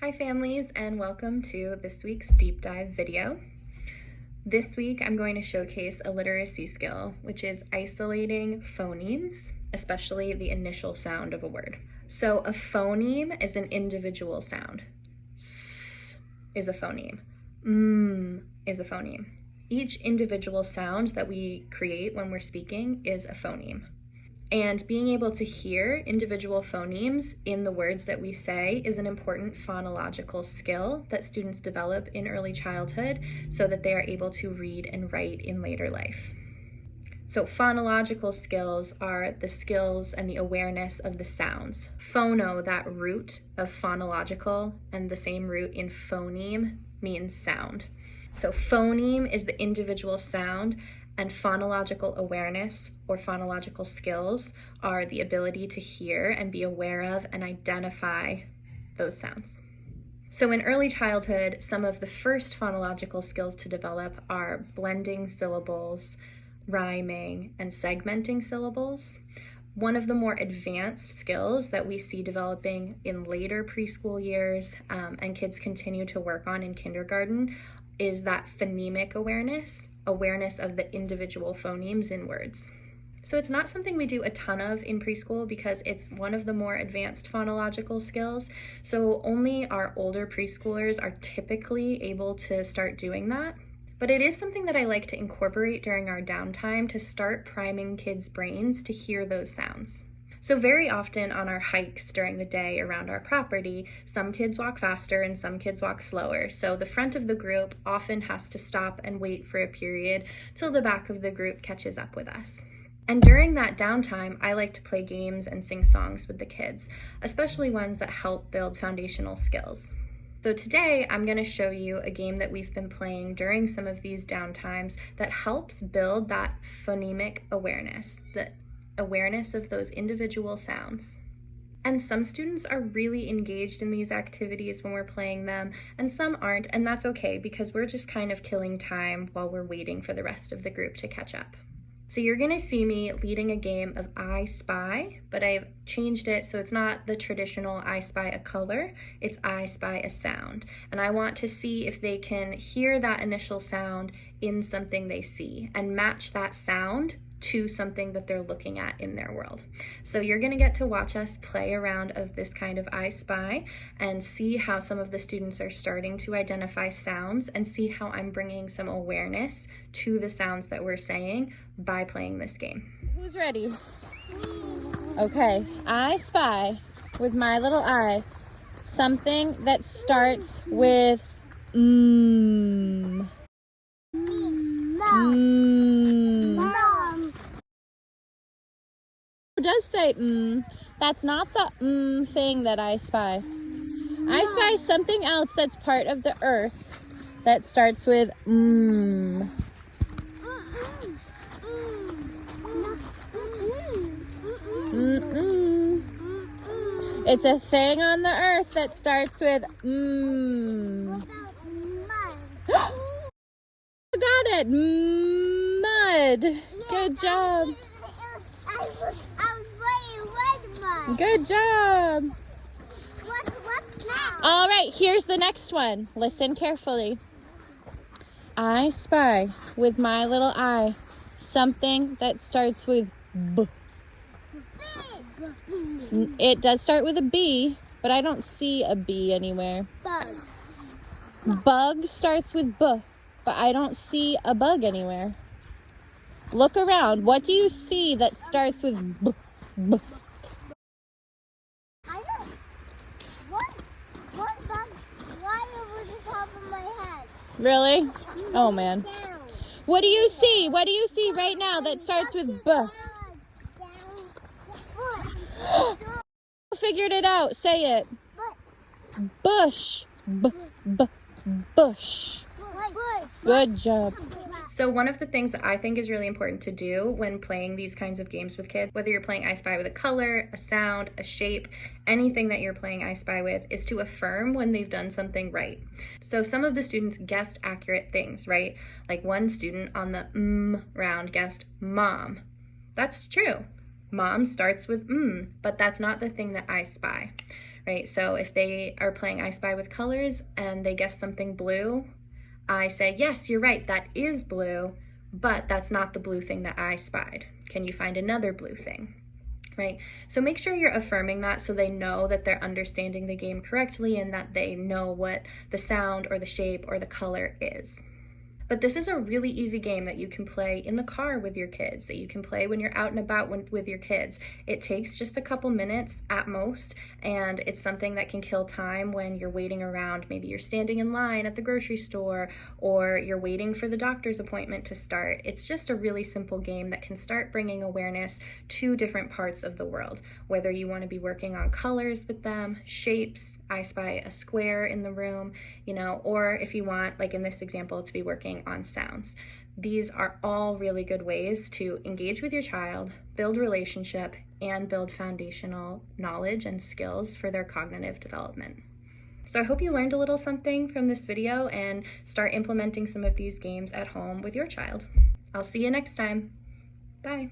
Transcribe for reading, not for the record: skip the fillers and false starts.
Hi families, and welcome to this week's deep dive video. This week I'm going to showcase a literacy skill, which is isolating phonemes, especially the initial sound of a word. So a phoneme is an individual sound. S is a phoneme. M is a phoneme. Each individual sound that we create when we're speaking is a phoneme. And being able to hear individual phonemes in the words that we say is an important phonological skill that students develop in early childhood so that they are able to read and write in later life. So phonological skills are the skills and the awareness of the sounds. Phono, that root of phonological, and the same root in phoneme means sound. So phoneme is the individual sound, and phonological awareness or phonological skills are the ability to hear and be aware of and identify those sounds. So in early childhood, some of the first phonological skills to develop are blending syllables, rhyming, and segmenting syllables. One of the more advanced skills that we see developing in later preschool years and kids continue to work on in kindergarten is that phonemic awareness of the individual phonemes in words. So it's not something we do a ton of in preschool because it's one of the more advanced phonological skills. So only our older preschoolers are typically able to start doing that. But it is something that I like to incorporate during our downtime to start priming kids' brains to hear those sounds. So very often on our hikes during the day around our property, some kids walk faster and some kids walk slower. So the front of the group often has to stop and wait for a period till the back of the group catches up with us. And during that downtime, I like to play games and sing songs with the kids, especially ones that help build foundational skills. So today I'm going to show you a game that we've been playing during some of these downtimes that helps build that phonemic awareness, the awareness of those individual sounds. And some students are really engaged in these activities when we're playing them, and some aren't, and that's okay because we're just kind of killing time while we're waiting for the rest of the group to catch up. So you're going to see me leading a game of I Spy, but I've changed it so it's not the traditional I Spy a color, it's I Spy a sound. And I want to see if they can hear that initial sound in something they see and match that sound to something that they're looking at in their world. So you're going to get to watch us play around of this kind of I Spy and see how some of the students are starting to identify sounds and see how I'm bringing some awareness to the sounds that we're saying by playing this game. Who's ready? Okay, I spy with my little eye something that starts with mm. It does say That's not the thing that I spy. I spy something else that's part of the earth that starts with It's a thing on the earth that starts with Got it. Mud. Good job. Good job. What's next? All right, here's the next one. Listen carefully. I spy with my little eye something that starts with B. It does start with a B, but I don't see a B anywhere. Bug. Bug starts with B, but I don't see a bug anywhere. Look around. What do you see that starts with B? B? I don't. One bug flying over the top of my head. Really? Oh man. Down. What do you see? What do you see right now that starts with B? Down. Figured it out. Say it. Bush. Bush. Good job. So one of the things that I think is really important to do when playing these kinds of games with kids, whether you're playing I Spy with a color, a sound, a shape, anything that you're playing I Spy with, is to affirm when they've done something right. So some of the students guessed accurate things, right? Like one student on the round guessed mom. That's true. Mom starts with but that's not the thing that I spy. right? So if they are playing I Spy with colors and they guess something blue, I say, yes, you're right, that is blue, but that's not the blue thing that I spied. Can you find another blue thing? Right? So make sure you're affirming that so they know that they're understanding the game correctly and that they know what the sound or the shape or the color is. But this is a really easy game that you can play in the car with your kids, that you can play when you're out and about with your kids. It takes just a couple minutes at most, and it's something that can kill time when you're waiting around. Maybe you're standing in line at the grocery store, or you're waiting for the doctor's appointment to start. It's just a really simple game that can start bringing awareness to different parts of the world, whether you want to be working on colors with them, shapes, I spy a square in the room, or if you want, like in this example, to be working on sounds. These are all really good ways to engage with your child, build relationship, and build foundational knowledge and skills for their cognitive development. So I hope you learned a little something from this video and start implementing some of these games at home with your child. I'll see you next time. Bye.